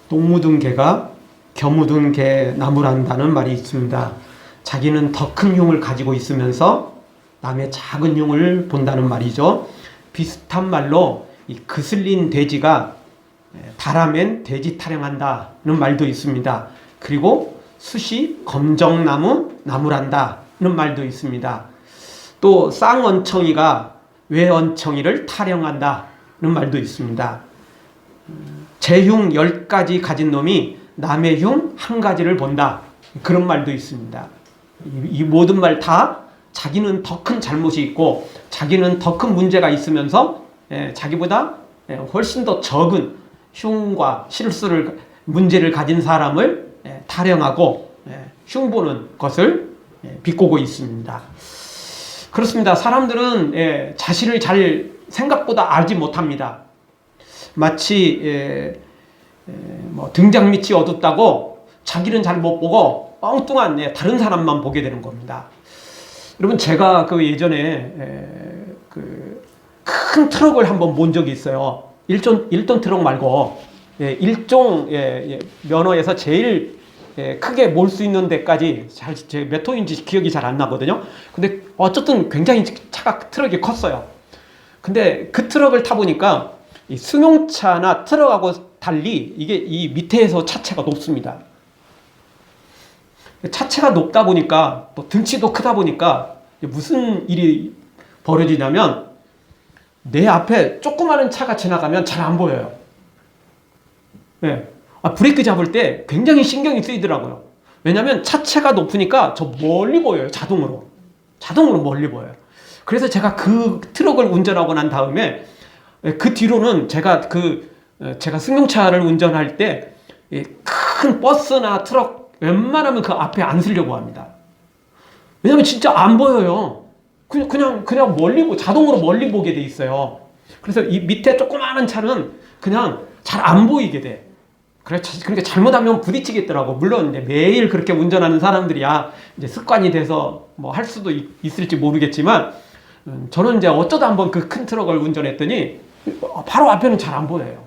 똥 묻은 개가 겨 묻은 개 나무란다는 말이 있습니다. 자기는 더 큰 흉을 가지고 있으면서 남의 작은 흉을 본다는 말이죠. 비슷한 말로 이 그슬린 돼지가 바람엔 돼지 타령한다는 말도 있습니다. 그리고 숯이 검정나무 나무란다는 말도 있습니다. 또 쌍언청이가 외언청이를 타령한다는 말도 있습니다. 제 흉 10가지 가진 놈이 남의 흉 1가지를 본다. 그런 말도 있습니다. 이 모든 말 다 자기는 더 큰 잘못이 있고 자기는 더 큰 문제가 있으면서 자기보다 훨씬 더 적은 흉과 실수를 문제를 가진 사람을 타령하고 흉보는 것을 비꼬고 있습니다. 그렇습니다. 사람들은 자신을 잘 생각보다 알지 못합니다. 마치 뭐 등장 밑이 어둡다고 자기는 잘 못 보고 엉뚱한 다른 사람만 보게 되는 겁니다. 여러분, 제가 그 예전에 그 큰 트럭을 한번 본 적이 있어요. 1톤 트럭 말고 1종 면허에서 제일 크게 몰 수 있는 데까지 몇 톤인지 기억이 잘 안 나거든요. 근데 어쨌든 굉장히 트럭이 컸어요. 근데 그 트럭을 타보니까 이 승용차나 트럭하고 달리 이게 이 밑에서 차체가 높습니다. 차체가 높다 보니까 또 등치도 크다 보니까 무슨 일이 벌어지냐면 내 앞에 조그마한 차가 지나가면 잘 안 보여요. 브레이크 잡을 때 굉장히 신경이 쓰이더라고요. 왜냐하면 차체가 높으니까 저 멀리 보여요. 자동으로 멀리 보여요. 그래서 제가 그 트럭을 운전하고 난 다음에 그 뒤로는 제가 승용차를 운전할 때 큰 버스나 트럭 웬만하면 그 앞에 안 서려고 합니다. 왜냐면 진짜 안 보여요. 그냥 자동으로 멀리 보게 돼 있어요. 그래서 이 밑에 조그마한 차는 그냥 잘 안 보이게 돼. 그러니까 잘못하면 부딪히겠더라고. 물론 이제 매일 그렇게 운전하는 사람들이야 이제 습관이 돼서 뭐 할 수도 있을지 모르겠지만, 저는 이제 어쩌다 한번 그 큰 트럭을 운전했더니 바로 앞에는 잘 안 보여요.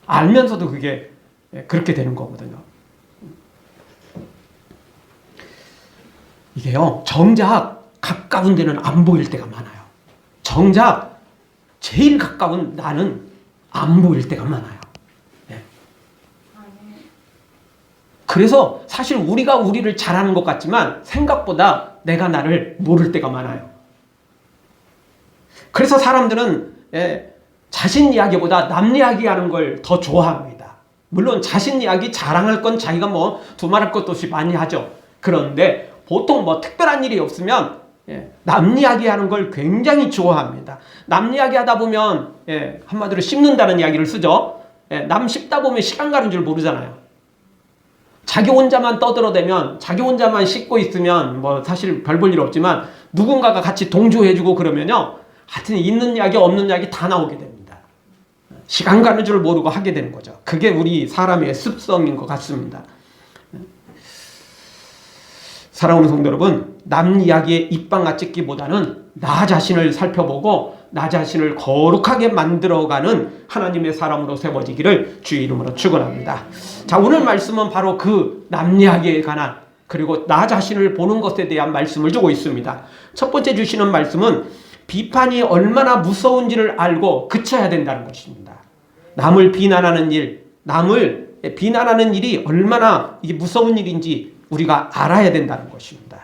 알면서도 그게 그렇게 되는 거거든요. 이게요, 정작 가까운 데는 안 보일 때가 많아요. 정작 제일 가까운 나는 안 보일 때가 많아요. 그래서 사실 우리가 우리를 잘하는 것 같지만 생각보다 내가 나를 모를 때가 많아요. 그래서 사람들은 자신 이야기보다 남 이야기하는 걸 더 좋아합니다. 물론 자신 이야기 자랑할 건 자기가 뭐 두말할 것도 없이 많이 하죠. 그런데 보통 뭐 특별한 일이 없으면 남 이야기하는 걸 굉장히 좋아합니다. 남 이야기하다 보면 한마디로 씹는다는 이야기를 쓰죠. 남 씹다 보면 시간 가는 줄 모르잖아요. 자기 혼자만 떠들어대면, 자기 혼자만 씹고 있으면 뭐 사실 별 볼 일 없지만 누군가가 같이 동조해주고 그러면요, 하여튼 있는 이야기 없는 이야기 다 나오게 됩니다. 시간 가는 줄 모르고 하게 되는 거죠. 그게 우리 사람의 습성인 것 같습니다. 사랑하는 성도 여러분, 남 이야기에 입방아 찍기보다는 나 자신을 살펴보고 나 자신을 거룩하게 만들어가는 하나님의 사람으로 세워지기를 주의 이름으로 축원합니다. 자, 오늘 말씀은 바로 그 남 이야기에 관한, 그리고 나 자신을 보는 것에 대한 말씀을 주고 있습니다. 첫 번째 주시는 말씀은 비판이 얼마나 무서운지를 알고 그쳐야 된다는 것입니다. 남을 비난하는 일이 얼마나 이게 무서운 일인지 우리가 알아야 된다는 것입니다.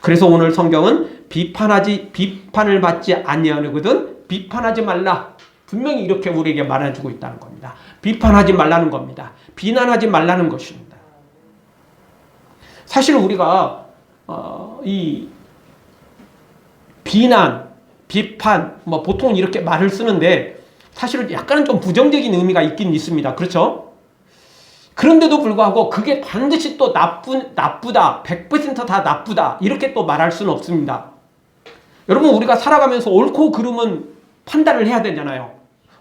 그래서 오늘 성경은 비판을 받지 아니하거든 비판하지 말라. 분명히 이렇게 우리에게 말해주고 있다는 겁니다. 비판하지 말라는 겁니다. 비난하지 말라는 것입니다. 사실 우리가 이 비난, 비판, 뭐 보통 이렇게 말을 쓰는데 사실은 약간은 좀 부정적인 의미가 있긴 있습니다. 그렇죠? 그런데도 불구하고 그게 반드시 또 나쁘다, 100% 다 나쁘다 이렇게 또 말할 수는 없습니다. 여러분, 우리가 살아가면서 옳고 그름은 판단을 해야 되잖아요.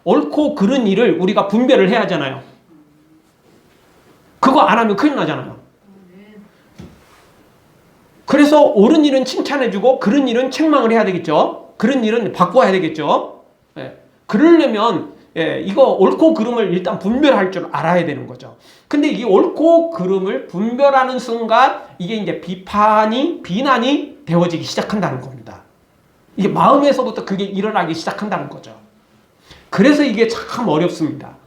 옳고 그른 일을 우리가 분별을 해야 하잖아요. 그거 안 하면 큰일 나잖아요. 그래서 옳은 일은 칭찬해주고 그른 일은 책망을 해야 되겠죠. 그런 일은 바꿔야 되겠죠. 그러려면 이거 옳고 그름을 일단 분별할 줄 알아야 되는 거죠. 근데 이 옳고 그름을 분별하는 순간 이게 이제 비난이 되어지기 시작한다는 겁니다. 이게 마음에서부터 그게 일어나기 시작한다는 거죠. 그래서 이게 참 어렵습니다.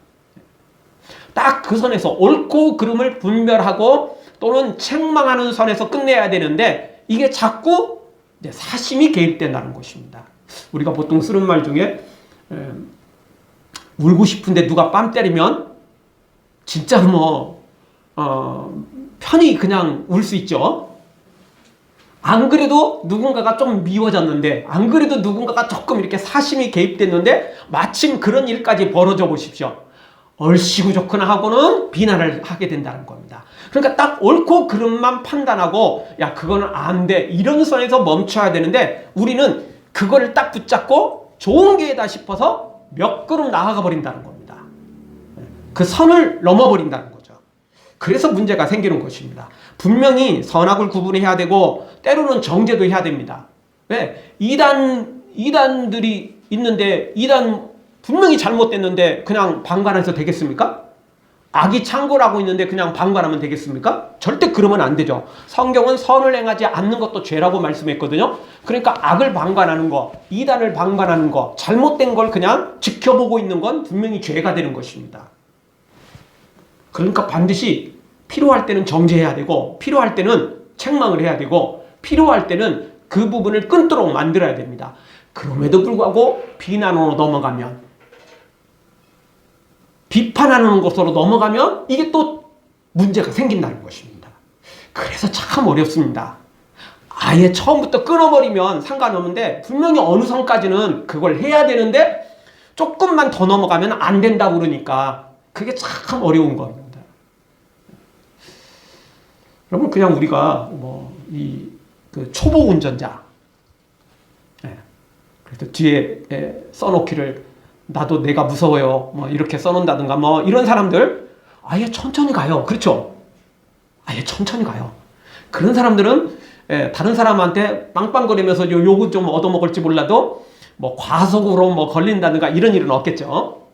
딱 그 선에서 옳고 그름을 분별하고 또는 책망하는 선에서 끝내야 되는데 이게 자꾸 이제 사심이 개입된다는 것입니다. 우리가 보통 쓰는 말 중에 울고 싶은데 누가 뺨 때리면 진짜로 편히 그냥 울 수 있죠. 안 그래도 누군가가 좀 미워졌는데, 안 그래도 누군가가 조금 이렇게 사심이 개입됐는데 마침 그런 일까지 벌어져 보십시오. 얼씨구 좋구나 하고는 비난을 하게 된다는 겁니다. 그러니까 딱 옳고 그름만 판단하고 야 그거는 안 돼 이런 선에서 멈춰야 되는데 우리는 그거를 딱 붙잡고 좋은 게다 싶어서 몇 걸음 나아가 버린다는 겁니다. 그 선을 넘어버린다는 거죠. 그래서 문제가 생기는 것입니다. 분명히 선악을 구분해야 되고 때로는 정죄도 해야 됩니다. 왜? 이단들이 있는데 이단 분명히 잘못됐는데 그냥 방관해서 되겠습니까? 악이 창궐하고 있는데 그냥 방관하면 되겠습니까? 절대 그러면 안 되죠. 성경은 선을 행하지 않는 것도 죄라고 말씀했거든요. 그러니까 악을 방관하는 거, 이단을 방관하는 거, 잘못된 걸 그냥 지켜보고 있는 건 분명히 죄가 되는 것입니다. 그러니까 반드시 필요할 때는 정죄해야 되고 필요할 때는 책망을 해야 되고 필요할 때는 그 부분을 끊도록 만들어야 됩니다. 그럼에도 불구하고 비난으로 넘어가면 비판하는 것으로 넘어가면 이게 또 문제가 생긴다는 것입니다. 그래서 참 어렵습니다. 아예 처음부터 끊어버리면 상관없는데 분명히 어느 선까지는 그걸 해야 되는데 조금만 더 넘어가면 안 된다고 그러니까 그게 참 어려운 겁니다. 여러분 그냥 우리가 그 초보 운전자 그래서 뒤에 써놓기를 나도 내가 무서워요 이렇게 써놓는다든가 이런 사람들 아예 천천히 가요. 그렇죠? 아예 천천히 가요. 그런 사람들은 다른 사람한테 빵빵거리면서 욕을 좀 얻어먹을지 몰라도 과속으로 걸린다든가 이런 일은 없겠죠.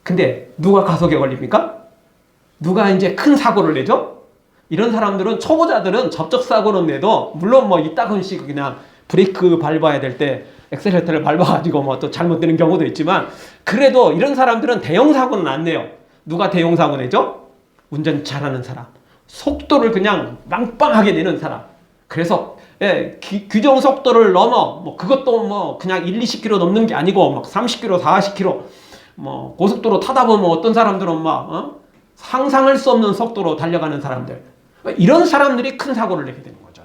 근데 누가 과속에 걸립니까? 누가 이제 큰 사고를 내죠? 이런 사람들은 초보자들은 접촉사고는 내도 물론 이따금씩 그냥 브레이크 밟아야 될 때 엑셀레이터를 밟아가지고 또 잘못되는 경우도 있지만 그래도 이런 사람들은 대형 사고는 안 내요. 누가 대형 사고 내죠? 운전 잘하는 사람. 속도를 그냥 빵빵하게 내는 사람. 그래서 규정 속도를 넘어 그것도 그냥 1, 20km 넘는 게 아니고 막 30km, 40km 고속도로 타다 보면 어떤 사람들은 상상할 수 없는 속도로 달려가는 사람들. 이런 사람들이 큰 사고를 내게 되는 거죠.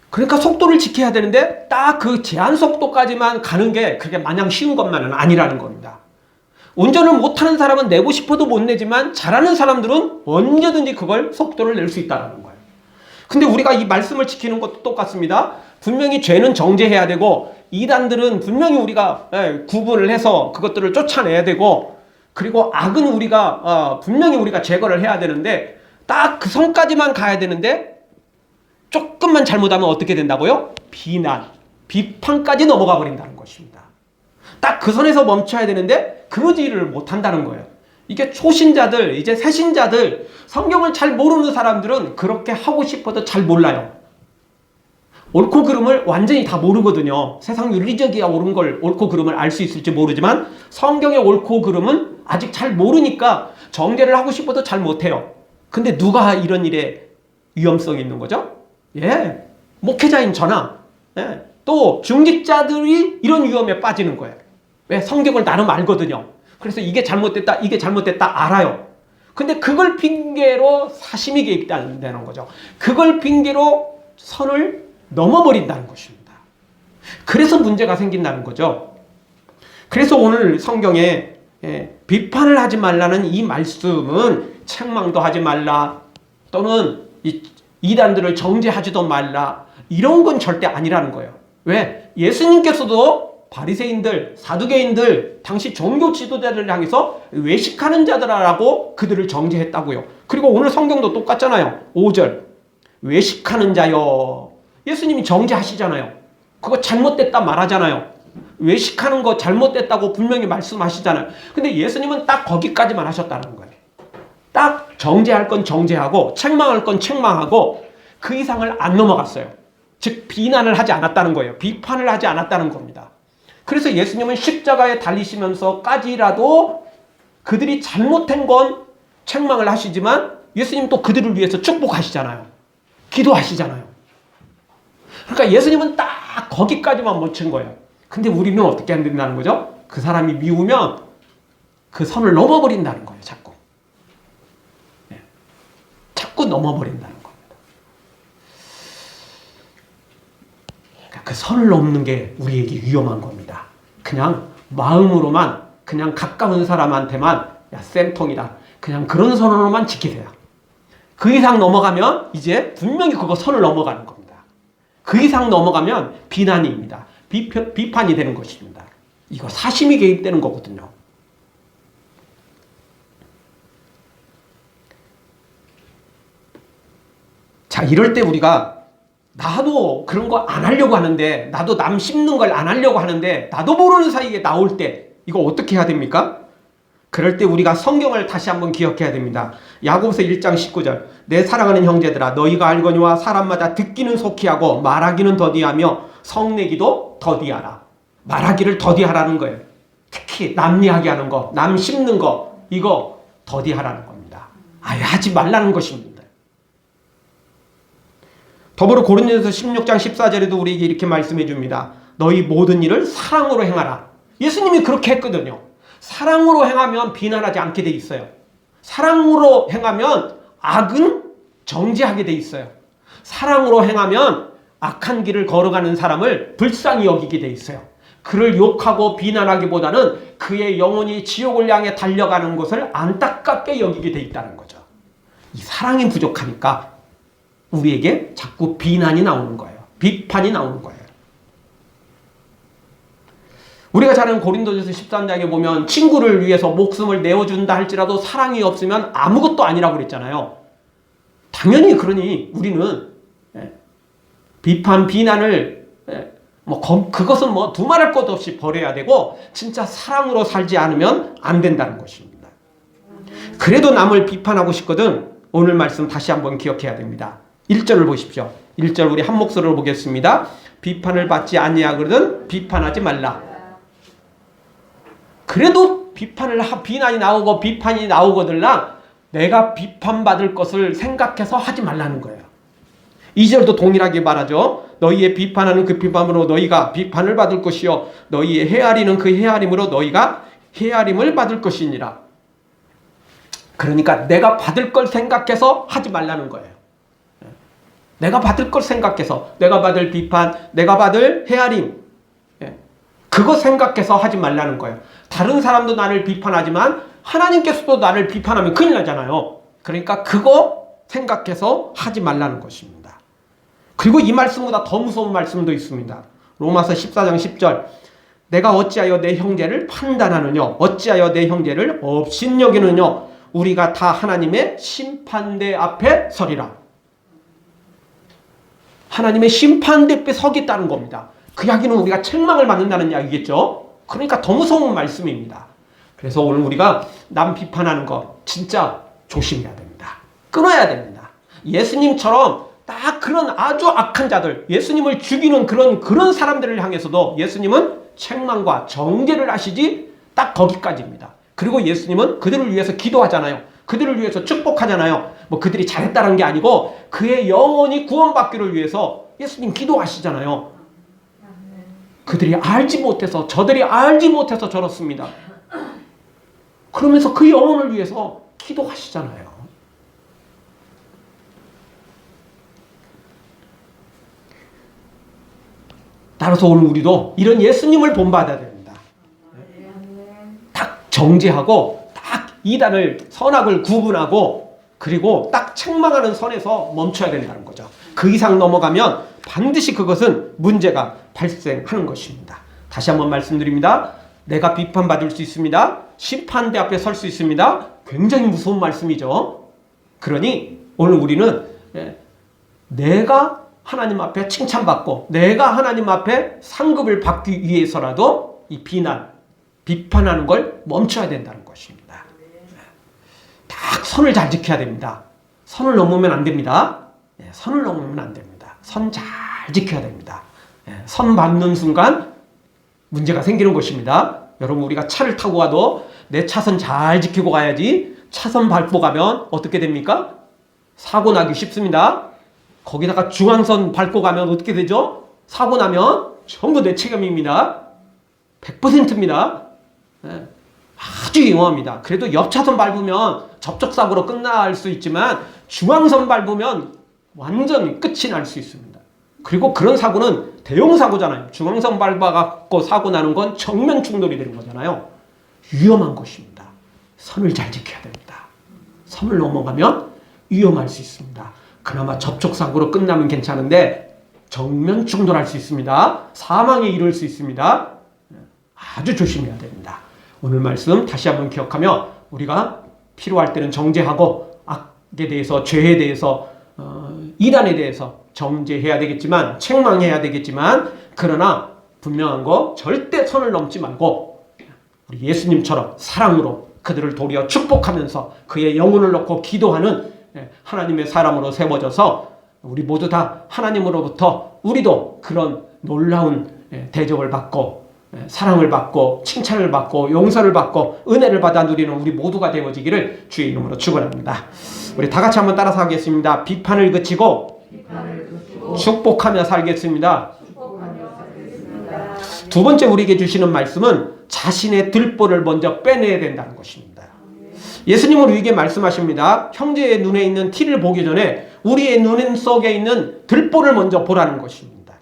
그러니까 속도를 지켜야 되는데 딱 그 제한 속도까지만 가는 게 그게 마냥 쉬운 것만은 아니라는 겁니다. 운전을 못하는 사람은 내고 싶어도 못 내지만 잘하는 사람들은 언제든지 그걸 속도를 낼 수 있다는 거예요. 근데 우리가 이 말씀을 지키는 것도 똑같습니다. 분명히 죄는 정죄해야 되고 이단들은 분명히 우리가 구분을 해서 그것들을 쫓아내야 되고 그리고 악은 우리가 분명히 우리가 제거를 해야 되는데 딱 그 선까지만 가야 되는데 조금만 잘못하면 어떻게 된다고요? 비판까지 넘어가 버린다는 것입니다. 딱 그 선에서 멈춰야 되는데 그러지를 못한다는 거예요. 이게 초신자들, 이제 새신자들, 성경을 잘 모르는 사람들은 그렇게 하고 싶어도 잘 몰라요. 옳고 그름을 완전히 다 모르거든요. 세상 윤리적이야 옳은 걸 옳고 그름을 알 수 있을지 모르지만 성경의 옳고 그름은 아직 잘 모르니까 정죄를 하고 싶어도 잘 못해요. 근데 누가 이런 일에 위험성이 있는 거죠? 목회자인 저나 또 중직자들이 이런 위험에 빠지는 거예요. 왜? 성경을 나름 알거든요. 그래서 이게 잘못됐다 알아요. 근데 그걸 핑계로 사심이 개입된다는 거죠. 그걸 핑계로 선을 넘어버린다는 것입니다. 그래서 문제가 생긴다는 거죠. 그래서 오늘 성경에 비판을 하지 말라는 이 말씀은 책망도 하지 말라 또는 이단들을 정죄하지도 말라 이런 건 절대 아니라는 거예요. 왜? 예수님께서도 바리새인들, 사두개인들, 당시 종교 지도자들을 향해서 외식하는 자들아라고 그들을 정죄했다고요. 그리고 오늘 성경도 똑같잖아요. 5절 외식하는 자여 예수님이 정죄하시잖아요. 그거 잘못됐다 말하잖아요. 외식하는 거 잘못됐다고 분명히 말씀하시잖아요. 근데 예수님은 딱 거기까지만 하셨다는 거예요. 딱 정죄할 건 정죄하고 책망할 건 책망하고 그 이상을 안 넘어갔어요. 즉 비난을 하지 않았다는 거예요. 비판을 하지 않았다는 겁니다. 그래서 예수님은 십자가에 달리시면서까지라도 그들이 잘못한 건 책망을 하시지만 예수님 또 그들을 위해서 축복하시잖아요. 기도하시잖아요. 그러니까 예수님은 딱 거기까지만 멈춘 거예요. 근데 우리는 어떻게 안 된다는 거죠? 그 사람이 미우면 그 선을 넘어버린다는 거예요. 자꾸. 자꾸 넘어버린다는 겁니다. 그러니까 그 선을 넘는 게 우리에게 위험한 겁니다. 그냥 마음으로만 그냥 가까운 사람한테만 야 쌤통이다. 그냥 그런 선으로만 지키세요. 그 이상 넘어가면 이제 분명히 그거 선을 넘어가는 겁니다. 그 이상 넘어가면 비난입니다. 비판이 되는 것입니다. 이거 사심이 개입되는 거거든요. 자, 이럴 때 우리가 나도 그런 거 안 하려고 하는데 나도 남 씹는 걸 안 하려고 하는데 나도 모르는 사이에 나올 때 이거 어떻게 해야 됩니까? 그럴 때 우리가 성경을 다시 한번 기억해야 됩니다. 야고보서 1장 19절 내 사랑하는 형제들아 너희가 알거니와 사람마다 듣기는 속히 하고 말하기는 더디하며 성내기도 더디하라. 말하기를 더디하라는 거예요. 특히 남 이야기하는 거, 남 씹는 거 이거 더디하라는 겁니다. 아예 하지 말라는 것입니다. 더불어 고린도전서 16장 14절에도 우리에게 이렇게 말씀해 줍니다. 너희 모든 일을 사랑으로 행하라. 예수님이 그렇게 했거든요. 사랑으로 행하면 비난하지 않게 돼 있어요. 사랑으로 행하면 악은 정죄하게 돼 있어요. 사랑으로 행하면 악한 길을 걸어가는 사람을 불쌍히 여기게 돼 있어요. 그를 욕하고 비난하기보다는 그의 영혼이 지옥을 향해 달려가는 것을 안타깝게 여기게 돼 있다는 거죠. 이 사랑이 부족하니까 우리에게 자꾸 비난이 나오는 거예요. 비판이 나오는 거예요. 우리가 잘 아는 고린도전서 13장에 보면 친구를 위해서 목숨을 내어준다 할지라도 사랑이 없으면 아무것도 아니라고 그랬잖아요. 당연히 그러니 우리는 비판, 비난을 그것은 두말할 것 없이 버려야 되고 진짜 사랑으로 살지 않으면 안 된다는 것입니다. 그래도 남을 비판하고 싶거든 오늘 말씀 다시 한번 기억해야 됩니다. 1절을 보십시오. 1절 우리 한 목소리로 보겠습니다. 비판을 받지 아니하거든 비판하지 말라. 그래도 비난이 나오고 비판이 나오거들랑 내가 비판받을 것을 생각해서 하지 말라는 거예요. 2절도 동일하게 말하죠. 너희의 비판하는 그 비판으로 너희가 비판을 받을 것이요 너희의 헤아리는 그 헤아림으로 너희가 헤아림을 받을 것이니라. 그러니까 내가 받을 걸 생각해서 하지 말라는 거예요. 내가 받을 걸 생각해서 내가 받을 비판, 내가 받을 헤아림 그거 생각해서 하지 말라는 거예요. 다른 사람도 나를 비판하지만 하나님께서도 나를 비판하면 큰일 나잖아요. 그러니까 그거 생각해서 하지 말라는 것입니다. 그리고 이 말씀보다 더 무서운 말씀도 있습니다. 로마서 14장 10절 내가 어찌하여 내 형제를 판단하느냐 어찌하여 내 형제를 업신여기느냐 우리가 다 하나님의 심판대 앞에 서리라. 하나님의 심판대 앞에 서겠다는 겁니다. 그 이야기는 우리가 책망을 받는다는 이야기겠죠. 그러니까 더 무서운 말씀입니다. 그래서 오늘 우리가 남 비판하는 거 진짜 조심해야 됩니다. 끊어야 됩니다. 예수님처럼 딱 그런 아주 악한 자들, 예수님을 죽이는 그런 사람들을 향해서도 예수님은 책망과 정죄를 하시지 딱 거기까지입니다. 그리고 예수님은 그들을 위해서 기도하잖아요. 그들을 위해서 축복하잖아요. 그들이 잘했다는 게 아니고 그의 영혼이 구원받기를 위해서 예수님 기도하시잖아요. 그들이 알지 못해서 저들이 알지 못해서 저렇습니다. 그러면서 그 영혼을 위해서 기도하시잖아요. 따라서 오늘 우리도 이런 예수님을 본받아야 됩니다. 딱 정죄하고 딱 이단을 선악을 구분하고 그리고 딱 책망하는 선에서 멈춰야 된다는 거죠. 그 이상 넘어가면 반드시 그것은 문제가 발생하는 것입니다. 다시 한번 말씀드립니다. 내가 비판받을 수 있습니다. 심판대 앞에 설 수 있습니다. 굉장히 무서운 말씀이죠. 그러니 오늘 우리는 내가 하나님 앞에 칭찬받고 내가 하나님 앞에 상급을 받기 위해서라도 이 비판하는 걸 멈춰야 된다는 것입니다. 딱 선을 잘 지켜야 됩니다. 선을 넘으면 안 됩니다. 선을 넘으면 안 됩니다. 선 잘 지켜야 됩니다. 선 밟는 순간 문제가 생기는 것입니다. 여러분, 우리가 차를 타고 가도 내 차선 잘 지키고 가야지, 차선 밟고 가면 어떻게 됩니까? 사고 나기 쉽습니다. 거기다가 중앙선 밟고 가면 어떻게 되죠? 사고 나면 전부 내 책임입니다. 100%입니다. 아주 위험합니다. 그래도 옆차선 밟으면 접촉사고로 끝날 수 있지만 중앙선 밟으면 완전히 끝이 날 수 있습니다. 그리고 그런 사고는 대형 사고잖아요. 중앙선 밟아갖고 사고 나는 건 정면 충돌이 되는 거잖아요. 위험한 것입니다. 선을 잘 지켜야 됩니다. 선을 넘어가면 위험할 수 있습니다. 그나마 접촉사고로 끝나면 괜찮은데 정면 충돌할 수 있습니다. 사망에 이를 수 있습니다. 아주 조심해야 됩니다. 오늘 말씀 다시 한번 기억하며 우리가 필요할 때는 정죄하고 악에 대해서, 죄에 대해서, 이단에 대해서 정죄해야 되겠지만, 책망해야 되겠지만, 그러나 분명한 거 절대 선을 넘지 말고 우리 예수님처럼 사랑으로 그들을 도리어 축복하면서 그의 영혼을 놓고 기도하는 하나님의 사람으로 세워져서 우리 모두 다 하나님으로부터 우리도 그런 놀라운 대접을 받고 사랑을 받고 칭찬을 받고 용서를 받고 은혜를 받아 누리는 우리 모두가 되어지기를 주의 이름으로 축원합니다. 우리 다 같이 한번 따라서 하겠습니다. 비판을 그치고 축복하며 살겠습니다. 두 번째 우리에게 주시는 말씀은 자신의 들보를 먼저 빼내야 된다는 것입니다. 예수님은 우리에게 말씀하십니다. 형제의 눈에 있는 티를 보기 전에 우리의 눈 속에 있는 들보를 먼저 보라는 것입니다.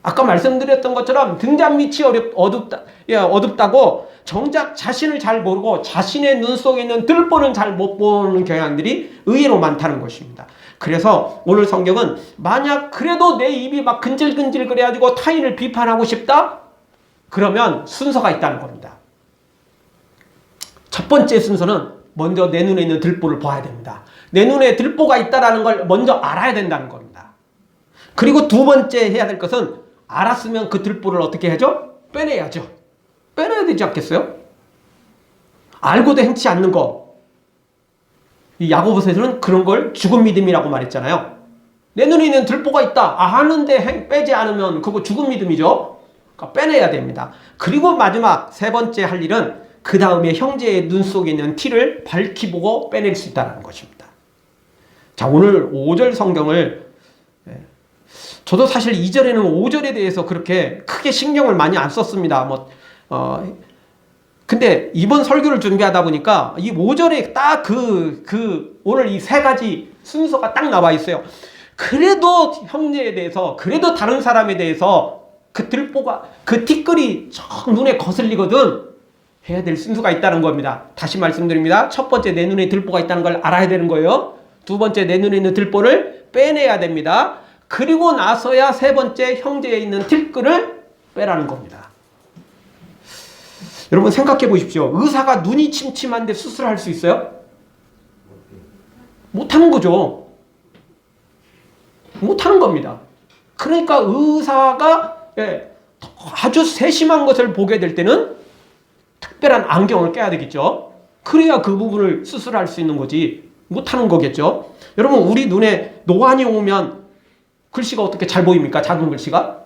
아까 말씀드렸던 것처럼 등잔 밑이 어둡다고 정작 자신을 잘 모르고 자신의 눈 속에 있는 들보는 잘 못 보는 경향들이 의외로 많다는 것입니다. 그래서 오늘 성경은 만약 그래도 내 입이 막 근질근질 그래가지고 타인을 비판하고 싶다? 그러면 순서가 있다는 겁니다. 첫 번째 순서는 먼저 내 눈에 있는 들보를 봐야 됩니다. 내 눈에 들보가 있다는 걸 먼저 알아야 된다는 겁니다. 그리고 두 번째 해야 될 것은 알았으면 그 들보를 어떻게 하죠? 빼내야죠. 빼내야 되지 않겠어요? 알고도 행치 않는 거. 이 야고보서에서는 그런 걸 죽은 믿음이라고 말했잖아요. 내 눈에 있는 들보가 있다. 아는데 빼지 않으면 그거 죽은 믿음이죠. 그러니까 빼내야 됩니다. 그리고 마지막 세 번째 할 일은 그 다음에 형제의 눈 속에 있는 티를 밝히 보고 빼낼 수 있다는 것입니다. 자, 오늘 5절 성경을 저도 사실 2절에는 5절에 대해서 그렇게 크게 신경을 많이 안 썼습니다. 근데 이번 설교를 준비하다 보니까 이 5절에 딱 오늘 이 세 가지 순서가 딱 나와 있어요. 그래도 형제에 대해서, 그래도 다른 사람에 대해서 그 들보가, 그 티끌이 저 눈에 거슬리거든 해야 될 순서가 있다는 겁니다. 다시 말씀드립니다. 첫 번째, 내 눈에 들보가 있다는 걸 알아야 되는 거예요. 두 번째, 내 눈에 있는 들보를 빼내야 됩니다. 그리고 나서야 세 번째, 형제에 있는 티끌을 빼라는 겁니다. 여러분 생각해 보십시오. 의사가 눈이 침침한데 수술할 수 있어요? 못하는 거죠. 못하는 겁니다. 그러니까 의사가 아주 세심한 것을 보게 될 때는 특별한 안경을 껴야 되겠죠. 그래야 그 부분을 수술할 수 있는 거지 못하는 거겠죠. 여러분 우리 눈에 노안이 오면 글씨가 어떻게 잘 보입니까? 작은 글씨가?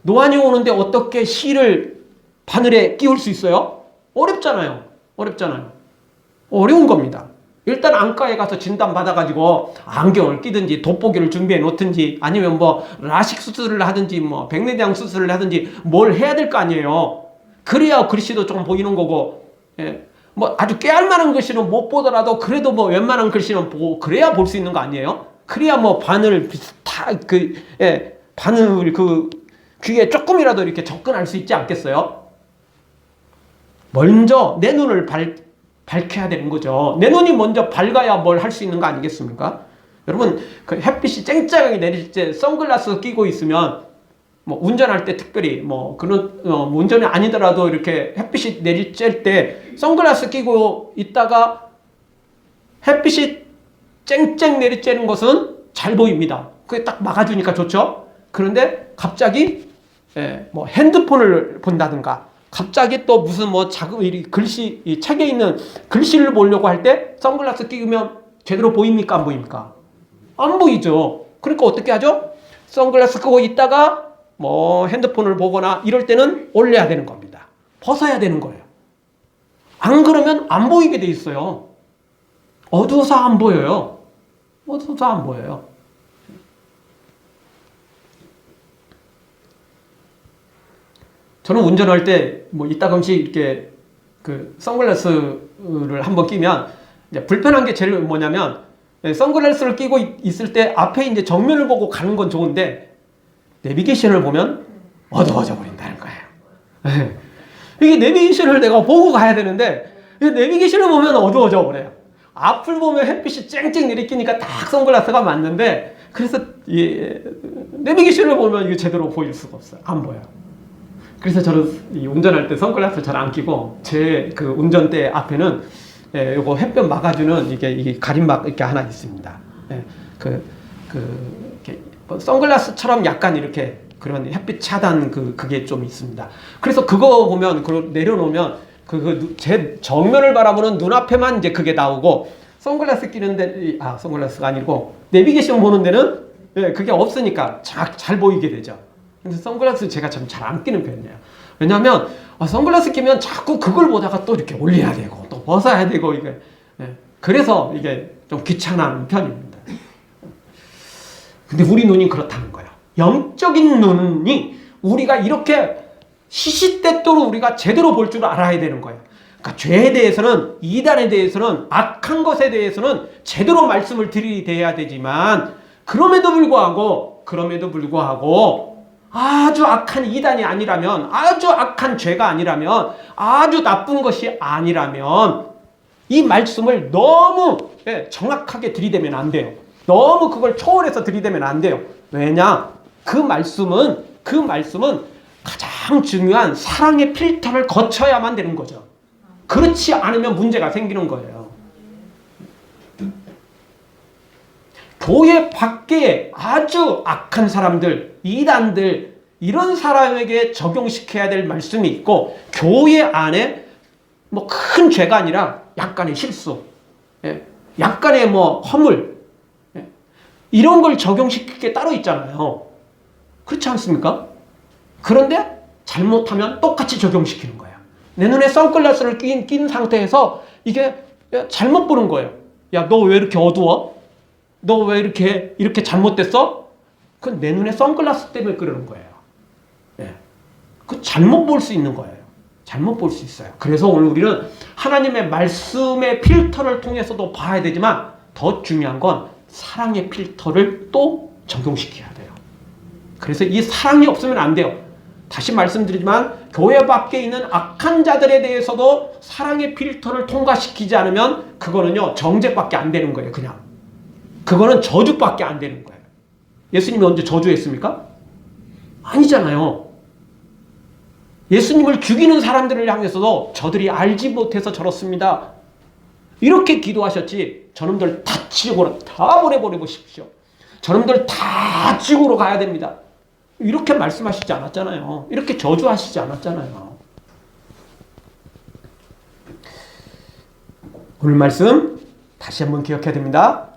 노안이 오는데 어떻게 실을 바늘에 끼울 수 있어요? 어렵잖아요. 어려운 겁니다. 일단 안과에 가서 진단 받아가지고 안경을 끼든지 돋보기를 준비해 놓든지 아니면 라식 수술을 하든지 백내장 수술을 하든지 뭘 해야 될 거 아니에요. 그래야 글씨도 좀 보이는 거고, 아주 깨알만한 글씨는 못 보더라도 그래도 웬만한 글씨는 보고 그래야 볼 수 있는 거 아니에요? 그래야 바늘 바늘 귀에 조금이라도 이렇게 접근할 수 있지 않겠어요? 먼저 내 눈을 밝혀야 되는 거죠. 내 눈이 먼저 밝아야 뭘 할 수 있는 거 아니겠습니까? 여러분 그 햇빛이 쨍쨍하게 내릴 때 선글라스 끼고 있으면 운전할 때 특별히 그런 운전이 아니더라도 이렇게 햇빛이 내리쬐 때 선글라스 끼고 있다가 햇빛이 쨍쨍 내리쬐는 것은 잘 보입니다. 그게 딱 막아주니까 좋죠. 그런데 갑자기 뭐 핸드폰을 본다든가 갑자기 또 무슨 뭐 글씨, 이 책에 있는 글씨를 보려고 할 때 선글라스 끼우면 제대로 보입니까? 안 보입니까? 안 보이죠. 그러니까 어떻게 하죠? 선글라스 끄고 있다가 뭐 핸드폰을 보거나 이럴 때는 올려야 되는 겁니다. 벗어야 되는 거예요. 안 그러면 안 보이게 돼 있어요. 어두워서 안 보여요. 어두워서 안 보여요. 저는 운전할 때 뭐 이따금씩 이렇게 그 선글라스를 한번 끼면 이제 불편한 게 제일 뭐냐면 선글라스를 끼고 있을 때 앞에 이제 정면을 보고 가는 건 좋은데 내비게이션을 보면 어두워져 버린다는 거예요. 이게 내비게이션을 내가 보고 가야 되는데 내비게이션을 보면 어두워져 버려요. 앞을 보면 햇빛이 쨍쨍 내리키니까 딱 선글라스가 맞는데 그래서 내비게이션을 보면 이게 제대로 보일 수가 없어요. 안 보여요. 그래서 저는 운전할 때 선글라스 잘 안 끼고 제 그 운전대 앞에는 요거 햇볕 막아주는 이게 가림막 이렇게 하나 있습니다. 이렇게 선글라스처럼 약간 이렇게 그런 햇빛 차단 그게 좀 있습니다. 그래서 그거 보면 그걸 내려놓으면 제 정면을 바라보는 눈앞에만 이제 그게 나오고 선글라스 끼는데 선글라스가 아니고 내비게이션 보는 데는 그게 없으니까 잘 보이게 되죠. 근데 선글라스 제가 참 잘 안 끼는 편이에요. 왜냐하면 선글라스 끼면 자꾸 그걸 보다가 또 이렇게 올려야 되고 또 벗어야 되고 이게 그래서 이게 좀 귀찮은 편입니다. 근데 우리 눈이 그렇다는 거예요. 영적인 눈이 우리가 이렇게 시시때때로 우리가 제대로 볼 줄 알아야 되는 거예요. 그러니까 죄에 대해서는 이단에 대해서는 악한 것에 대해서는 제대로 말씀을 들이대야 되지만 그럼에도 불구하고 아주 악한 이단이 아니라면 아주 악한 죄가 아니라면 아주 나쁜 것이 아니라면 이 말씀을 너무 정확하게 들이대면 안 돼요. 너무 그걸 초월해서 들이대면 안 돼요. 왜냐? 그 말씀은 가장 중요한 사랑의 필터를 거쳐야만 되는 거죠. 그렇지 않으면 문제가 생기는 거예요. 교회 밖에 아주 악한 사람들, 이단들 이런 사람에게 적용시켜야 될 말씀이 있고 교회 안에 뭐 큰 죄가 아니라 약간의 실수, 약간의 뭐 허물 이런 걸 적용시킬 게 따로 있잖아요. 그렇지 않습니까? 그런데 잘못하면 똑같이 적용시키는 거예요. 내 눈에 선글라스를 낀 상태에서 이게 잘못 보는 거예요. 야, 너 왜 이렇게 어두워? 너 왜 이렇게 잘못됐어? 그건 내 눈에 선글라스 때문에 그러는 거예요. 그 잘못 볼 수 있는 거예요. 잘못 볼 수 있어요. 그래서 오늘 우리는 하나님의 말씀의 필터를 통해서도 봐야 되지만 더 중요한 건 사랑의 필터를 또 적용시켜야 돼요. 그래서 이 사랑이 없으면 안 돼요. 다시 말씀드리지만 교회 밖에 있는 악한 자들에 대해서도 사랑의 필터를 통과시키지 않으면 그거는요 정죄밖에 안 되는 거예요. 그냥 그거는 저주밖에 안 되는 거예요. 예수님이 언제 저주했습니까? 아니잖아요. 예수님을 죽이는 사람들을 향해서도 저들이 알지 못해서 저렇습니다. 이렇게 기도하셨지. 저놈들 다 지옥으로 다 보내버리십시오. 저놈들 다 지옥으로 가야 됩니다. 이렇게 말씀하시지 않았잖아요. 이렇게 저주하시지 않았잖아요. 오늘 말씀 다시 한번 기억해야 됩니다.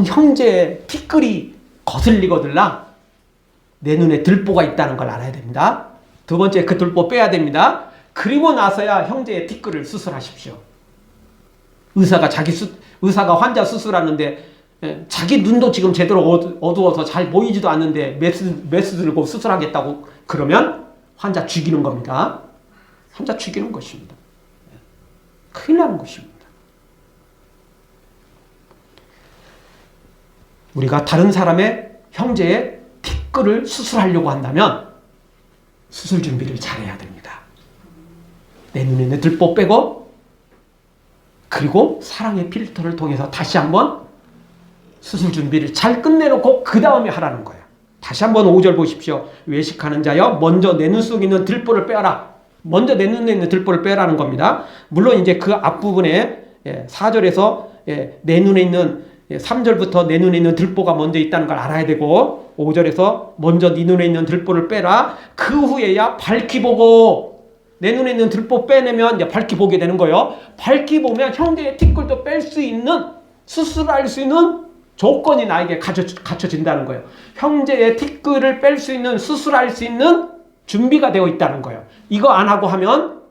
형제의 티끌이 거슬리거들라 내 눈에 들보가 있다는 걸 알아야 됩니다. 두 번째 그 들보 빼야 됩니다. 그리고 나서야 형제의 티끌을 수술하십시오. 의사가 환자 수술하는데 자기 눈도 지금 제대로 어두워서 잘 보이지도 않는데 메스 들고 수술하겠다고 그러면 환자 죽이는 겁니다. 환자 죽이는 것입니다. 큰일 나는 것입니다. 우리가 다른 사람의 형제의 티끌을 수술하려고 한다면 수술 준비를 잘해야 됩니다. 내 눈에 있는 들보 빼고 그리고 사랑의 필터를 통해서 다시 한번 수술 준비를 잘 끝내놓고 그 다음에 하라는 거예요. 다시 한번 5절 보십시오. 외식하는 자여 먼저 내 눈 속에 있는 들보를 빼라. 먼저 내 눈에 있는 들보를 빼라는 겁니다. 물론 이제 그 앞부분에 4절에서 내 눈에 있는 3절부터 내 눈에 있는 들보가 먼저 있다는 걸 알아야 되고 5절에서 먼저 네 눈에 있는 들보를 빼라. 그 후에야 밝히 보고 내 눈에 있는 들보 빼내면 이제 밝히 보게 되는 거예요. 밝히 보면 형제의 티끌도 뺄 수 있는 수술할 수 있는 조건이 나에게 갖춰진다는 거예요. 형제의 티끌을 뺄 수 있는 수술할 수 있는 준비가 되어 있다는 거예요. 이거 안 하고 하면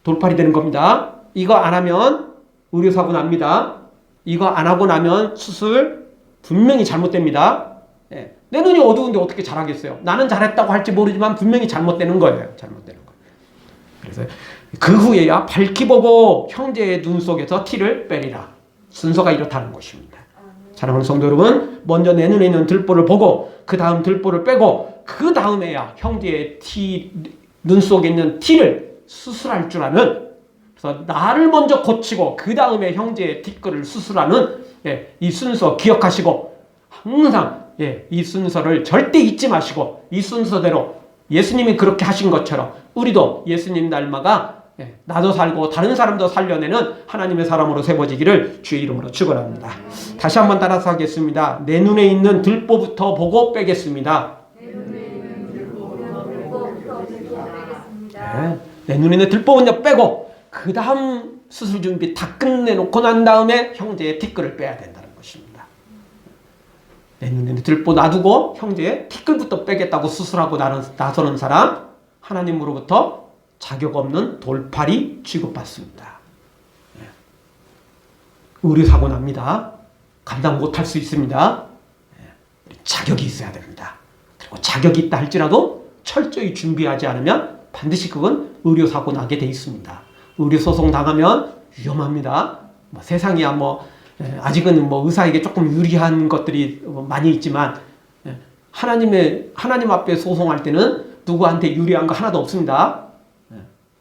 돌팔이 되는 겁니다. 이거 안 하면 의료사고 납니다. 이거 안 하고 나면 수술 분명히 잘못됩니다. 예. 내 눈이 어두운데 어떻게 잘하겠어요? 나는 잘했다고 할지 모르지만 분명히 잘못되는 거예요. 잘못되는 거예요. 그래서 그 후에야 밝히 보고 형제의 눈 속에서 티를 빼리라. 순서가 이렇다는 것입니다. 사랑하는 성도 여러분, 먼저 내 눈에 있는 들보를 보고 그 다음 들보를 빼고 그 다음에야 형제의 눈 속에 있는 티를 수술할 줄 아는, 그래서 나를 먼저 고치고 그 다음에 형제의 티끌을 수술하는 이 순서 기억하시고 항상 이 순서를 절대 잊지 마시고 이 순서대로 예수님이 그렇게 하신 것처럼 우리도 예수님 닮아가 나도 살고 다른 사람도 살려내는 하나님의 사람으로 세워지기를 주의 이름으로 축원합니다. 다시 한번 따라서 하겠습니다. 내 눈에 있는 들보부터 보고 빼겠습니다. 내 눈에 있는 들보 먼저 빼고 그 다음 수술 준비 다 끝내놓고 난 다음에 형제의 티끌을 빼야 된다는 것입니다. 내 눈에 있는 들보 놔두고 형제의 티끌부터 빼겠다고 수술하고 나서는 사람, 하나님으로부터 자격 없는 돌팔이 취급받습니다. 의료사고 납니다. 감당 못할 수 있습니다. 자격이 있어야 됩니다. 그리고 자격이 있다 할지라도 철저히 준비하지 않으면 반드시 그건 의료사고 나게 돼 있습니다. 의료소송 당하면 위험합니다. 세상이야 아직은 의사에게 조금 유리한 것들이 많이 있지만 하나님 앞에 소송할 때는 누구한테 유리한 거 하나도 없습니다.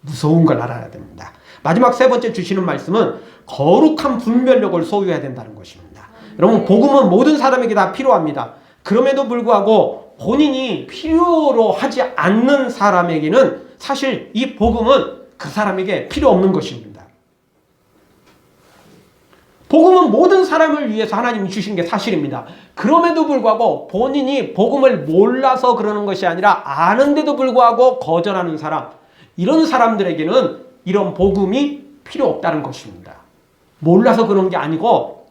무서운 걸 알아야 됩니다. 마지막 세 번째 주시는 말씀은 거룩한 분별력을 소유해야 된다는 것입니다. 여러분, 복음은 모든 사람에게 다 필요합니다. 그럼에도 불구하고 본인이 필요로 하지 않는 사람에게는 사실 이 복음은 그 사람에게 필요 없는 것입니다. 복음은 모든 사람을 위해서 하나님이 주신 게 사실입니다. 그럼에도 불구하고 본인이 복음을 몰라서 그러는 것이 아니라 아는데도 불구하고 거절하는 사람, 이런 사람들에게는 이런 복음이 필요 없다는 것입니다. 몰라서 그런 게 아니고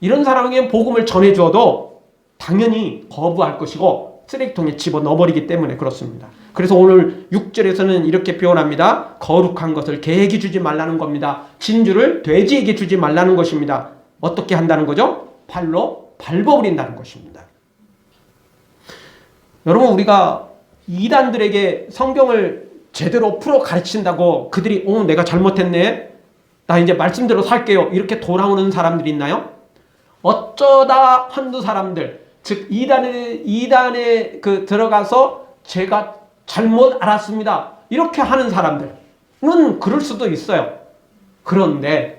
이런 사람에게 복음을 전해줘도 당연히 거부할 것이고 쓰레기통에 집어넣어버리기 때문에 그렇습니다. 그래서 오늘 6절에서는 이렇게 표현합니다. 거룩한 것을 개에게 주지 말라는 겁니다. 진주를 돼지에게 주지 말라는 것입니다. 어떻게 한다는 거죠? 팔로 밟아버린다는 것입니다. 여러분, 우리가 이단들에게 성경을 제대로 풀어 가르친다고 그들이 내가 잘못했네, 나 이제 말씀대로 살게요, 이렇게 돌아오는 사람들이 있나요? 어쩌다 한두 사람들, 즉 이단에 들어가서 제가 잘못 알았습니다, 이렇게 하는 사람들은 그럴 수도 있어요. 그런데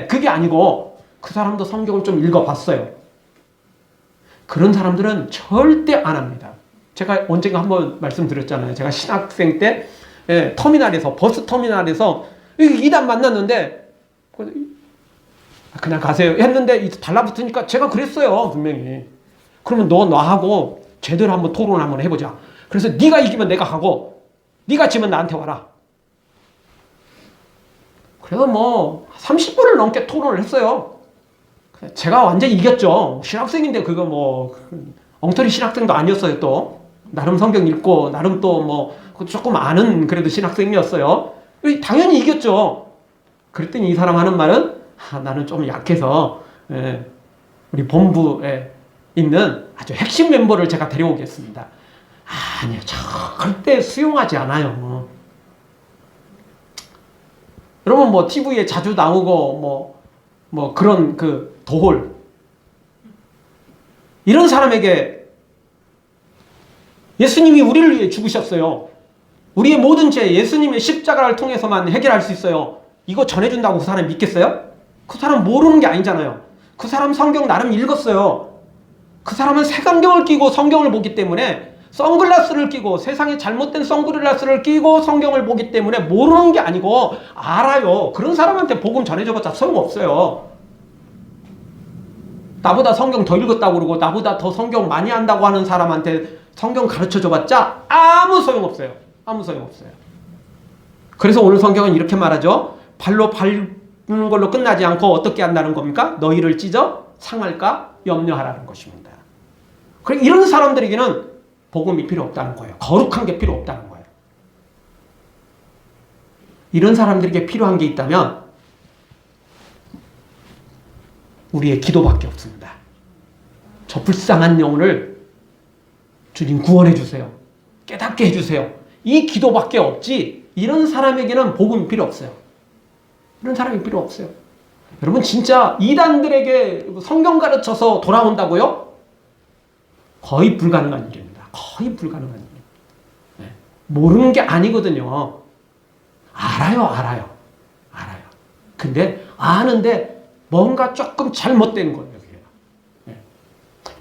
그게 아니고 그 사람도 성경을 좀 읽어봤어요. 그런 사람들은 절대 안 합니다. 제가 언젠가 한번 말씀드렸잖아요. 제가 신학생 때 터미널에서, 버스 터미널에서 이단 만났는데 그냥 가세요 했는데 달라붙으니까 제가 그랬어요. 분명히. 그러면 너 나하고 제대로 한번 토론 한번 해보자. 그래서 네가 이기면 내가 가고 네가 지면 나한테 와라. 그래서 30분을 넘게 토론을 했어요. 제가 완전히 이겼죠. 신학생인데 그거 엉터리 신학생도 아니었어요. 또 나름 성경 읽고 나름 또 조금 아는 그래도 신학생이었어요. 당연히 이겼죠. 그랬더니 이 사람 하는 말은 나는 좀 약해서 우리 본부에 있는 아주 핵심 멤버를 제가 데려오겠습니다. 아니요, 절대 수용하지 않아요. 여러분 TV에 자주 나오고 그런 도홀, 이런 사람에게 예수님이 우리를 위해 죽으셨어요. 우리의 모든 죄 예수님의 십자가를 통해서만 해결할 수 있어요. 이거 전해준다고 그 사람이 믿겠어요? 그 사람 모르는 게 아니잖아요. 그 사람 성경 나름 읽었어요. 그 사람은 색안경을 끼고 성경을 보기 때문에, 선글라스를 끼고, 세상에 잘못된 선글라스를 끼고 성경을 보기 때문에 모르는 게 아니고 알아요. 그런 사람한테 복음 전해줘봤자 소용없어요. 나보다 성경 더 읽었다고 그러고 나보다 더 성경 많이 한다고 하는 사람한테 성경 가르쳐줘봤자 아무 소용없어요. 아무 소용없어요. 그래서 오늘 성경은 이렇게 말하죠. 발로 밟는 걸로 끝나지 않고 어떻게 한다는 겁니까? 너희를 찢어 상할까 염려하라는 것입니다. 그래, 이런 사람들에게는 복음이 필요 없다는 거예요. 거룩한 게 필요 없다는 거예요. 이런 사람들에게 필요한 게 있다면 우리의 기도밖에 없습니다. 저 불쌍한 영혼을 주님 구원해 주세요. 깨닫게 해주세요. 이 기도밖에 없지 이런 사람에게는 복음이 필요 없어요. 이런 사람이 필요 없어요. 여러분 진짜 이단들에게 성경 가르쳐서 돌아온다고요? 거의 불가능한 일입니다. 거의 불가능한 일. 네. 모르는 게 아니거든요. 알아요. 근데 아는데 뭔가 조금 잘못된 거예요. 네.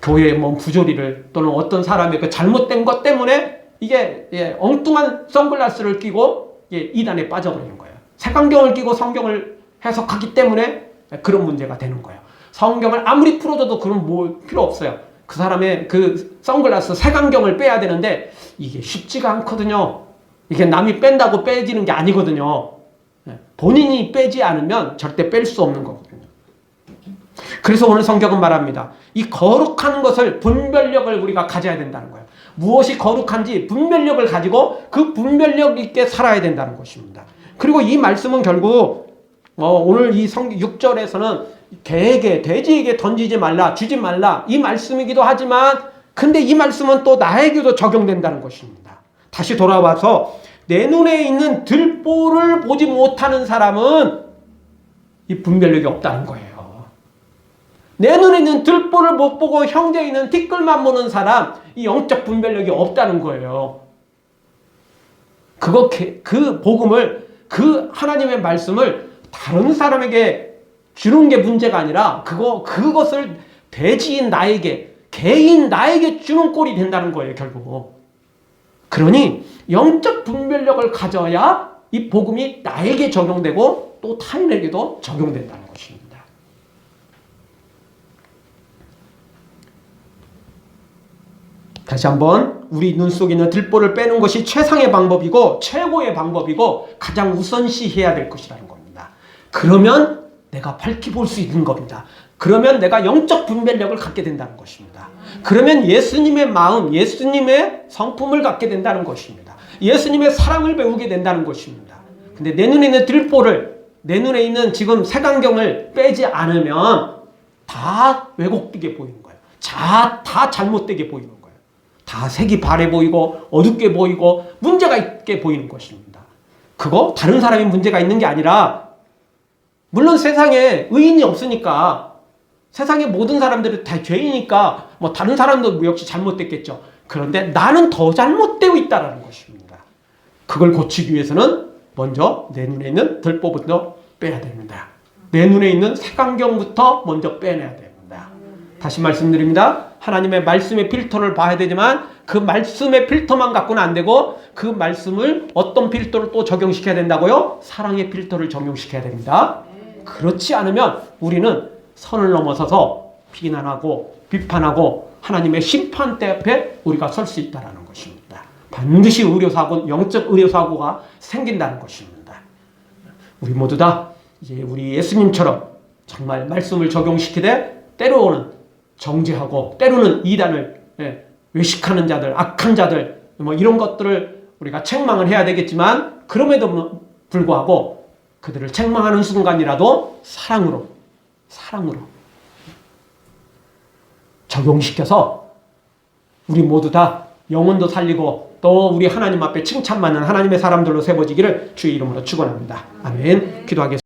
교회의 뭐 부조리를 또는 어떤 사람의 그 잘못된 것 때문에 이게 엉뚱한 선글라스를 끼고 이단에 빠져버리는 거예요. 색안경을 끼고 성경을 해석하기 때문에 그런 문제가 되는 거예요. 성경을 아무리 풀어줘도 그런 뭐 필요 없어요. 그 사람의 그 선글라스 색안경을 빼야 되는데 이게 쉽지가 않거든요. 이게 남이 뺀다고 빼지는 게 아니거든요. 본인이 빼지 않으면 절대 뺄 수 없는 거거든요. 그래서 오늘 성경은 말합니다. 이 거룩한 것을 분별력을 우리가 가져야 된다는 거예요. 무엇이 거룩한지 분별력을 가지고 그 분별력 있게 살아야 된다는 것입니다. 그리고 이 말씀은 결국 오늘 이 6절에서는 개에게 돼지에게 던지지 말라 주지 말라 이 말씀이기도 하지만 근데 이 말씀은 또 나에게도 적용된다는 것입니다. 다시 돌아와서 내 눈에 있는 들보를 보지 못하는 사람은 이 분별력이 없다는 거예요. 내 눈에 있는 들보를 못 보고 형제에 있는 티끌만 보는 사람 이 영적 분별력이 없다는 거예요. 그 복음을 그 하나님의 말씀을 다른 사람에게 주는 게 문제가 아니라 그것을 돼지인 나에게 개인 나에게 주는 꼴이 된다는 거예요. 결국. 그러니 영적 분별력을 가져야 이 복음이 나에게 적용되고 또 타인에게도 적용된다는 것입니다. 다시 한번 우리 눈 속에 있는 들보를 빼는 것이 최상의 방법이고 최고의 방법이고 가장 우선시해야 될 것이라는 겁니다. 그러면 내가 밝히 볼 수 있는 겁니다. 그러면 내가 영적 분별력을 갖게 된다는 것입니다. 그러면 예수님의 마음, 예수님의 성품을 갖게 된다는 것입니다. 예수님의 사랑을 배우게 된다는 것입니다. 근데 내 눈에 있는 들보를, 내 눈에 있는 지금 색안경을 빼지 않으면 다 왜곡되게 보이는 거예요. 다 잘못되게 보이는 거예요. 다 색이 바래 보이고 어둡게 보이고 문제가 있게 보이는 것입니다. 그거 다른 사람이 문제가 있는 게 아니라 물론 세상에 의인이 없으니까 세상의 모든 사람들은 다 죄이니까 뭐 다른 사람도 역시 잘못됐겠죠. 그런데 나는 더 잘못되고 있다는 것입니다. 그걸 고치기 위해서는 먼저 내 눈에 있는 들보부터 빼야 됩니다. 내 눈에 있는 색안경부터 먼저 빼내야 됩니다. 다시 말씀드립니다. 하나님의 말씀의 필터를 봐야 되지만 그 말씀의 필터만 갖고는 안 되고 그 말씀을 어떤 필터를 또 적용시켜야 된다고요? 사랑의 필터를 적용시켜야 됩니다. 그렇지 않으면 우리는 선을 넘어서서 비난하고 비판하고 하나님의 심판대 앞에 우리가 설 수 있다는 것입니다. 반드시 의료사고, 영적 의료사고가 생긴다는 것입니다. 우리 모두 다 이제 우리 예수님처럼 정말 말씀을 적용시키되 때로는 정죄하고 때로는 이단을 외식하는 자들, 악한 자들 뭐 이런 것들을 우리가 책망을 해야 되겠지만 그럼에도 불구하고 그들을 책망하는 순간이라도 사랑으로 적용시켜서 우리 모두 다 영혼도 살리고 또 우리 하나님 앞에 칭찬받는 하나님의 사람들로 세워지기를 주의 이름으로 축원합니다. 아멘. 기도하겠습니다.